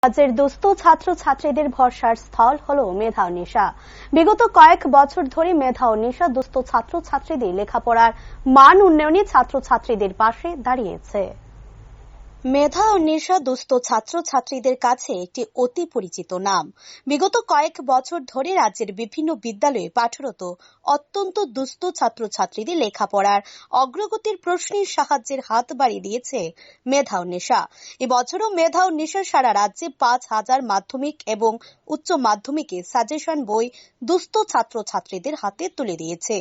রাজ্যের দুস্থ ছাত্রছাত্রীদের ভরসার স্থল হলো মেধা নিশা। বিগত কয়েক বছর ধরে মেধা নিশা দুস্থ ছাত্রছাত্রীদের লেখাপড়ার মান উন্নয়নে ছাত্রছাত্রীদের পাশে দাঁড়িয়েছে। মেধা নিশা দুস্থ ছাত্রছাত্রীদের কাছে একটি অতি পরিচিত নাম। বিগত কয়েক বছর ধরে রাজ্যের বিভিন্ন বিদ্যালয়ে পাঠরত অত্যন্ত দুস্থ ছাত্রছাত্রীদের লেখাপড়ার অগ্রগতির প্রশ্নে সাহায্যের হাত বাড়িয়ে দিয়েছে মেধা নিশা। এবছরও মেধা নিশা সারা রাজ্যে 5,000 মাধ্যমিক এবং উচ্চ মাধ্যমিকে সাজেশন বই দুস্থ ছাত্রছাত্রীদের হাতে তুলে দিয়েছে।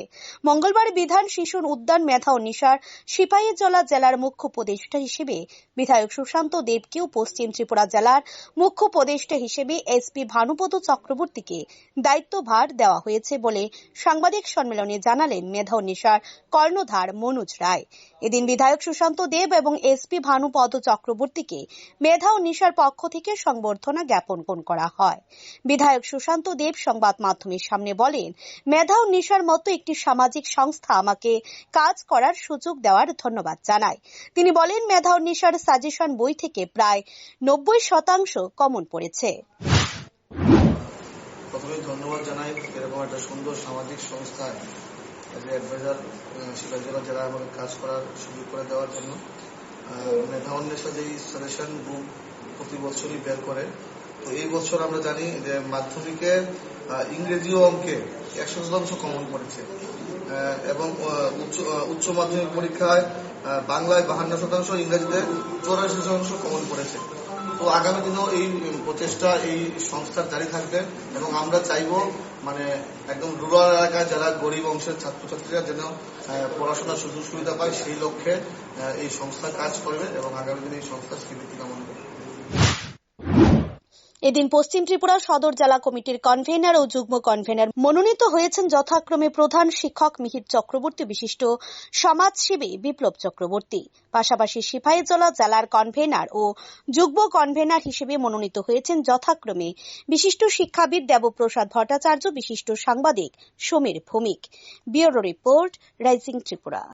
মঙ্গলবার বিধান শিশুর উদ্যান মেধা নিশার সিপাহীজলা জেলার মুখ্য উপদেষ্টা হিসেবে বিধায়ক সুশান্ত দেবকেও পশ্চিম ত্রিপুরা জেলার মুখ্য উপদেষ্টা হিসেবে এসপি ভানুপদ চক্রবর্তীকে দায়িত্বভার দেওয়া হয়েছে বলে সাংবাদিক সম্মেলনে জানালেন মেধা নিশার কর্ণধার মনোজ রায়। এদিন বিধায়ক সুশান্ত দেব এবং এসপি ভানুপদ চক্রবর্তীকে মেধা নিশার পক্ষ থেকে সংবর্ধনা জ্ঞাপন করা হয়। বিধায়ক সুশান্ত দেব সংবাদ মাধ্যমের সামনে বলেন, মেধা নিশার মতো একটি সামাজিক সংস্থা আমাকে কাজ করার সুযোগ দেওয়ার ধন্যবাদ জানায়। তিনি বলেন, মেধা নিশার সাজেশন বই থেকে প্রায় 90% কমন পড়েছে। প্রথমে ধন্যবাদ জানাই এরকম একটা সুন্দর সামাজিক সংস্থায় অ্যাডভাইজার সিপাহীজলা জেলায় আমাকে কাজ করার সুযোগ করে দেওয়ার জন্য। মেধা নিশা যেই সাজেশন বুক প্রতি বছরই বের করে, তো এই বছর আমরা জানি যে মাধ্যমিকে ইংরেজি ও অঙ্কে 100% কমন পড়েছে এবং উচ্চ মাধ্যমিক পরীক্ষায় বাংলায় 52%, ইংরেজিতে 84% কমন পড়েছে। তো আগামী দিনেও এই প্রচেষ্টা এই সংস্থার জারি থাকবে এবং আমরা চাইব একদম রুরাল এলাকায় যারা গরিব অংশের ছাত্রছাত্রীরা যেন পড়াশোনার সুযোগ সুবিধা পায়, সেই লক্ষ্যে এই সংস্থা কাজ করবে এবং আগামী দিনে এই সংস্থার স্বীকৃতি কামনা করবে। এদিন পশ্চিম ত্রিপুরা সদর জেলা কমিটির কনভেনার ও যুগ্ম কনভেনার মনোনীত হয়েছেন যথাক্রমে প্রধান শিক্ষক মিহির চক্রবর্তী, বিশিষ্ট সমাজসেবী বিপ্লব চক্রবর্তী। পাশাপাশি সিপাহীজলা জেলার কনভেনার ও যুগ্ম কনভেনার হিসেবে মনোনীত হয়েছেন যথাক্রমে বিশিষ্ট শিক্ষাবিদ দেবপ্রসাদ ভট্টাচার্য, বিশিষ্ট সাংবাদিক Samir Bhowmik. Bureau report, rising Tripura.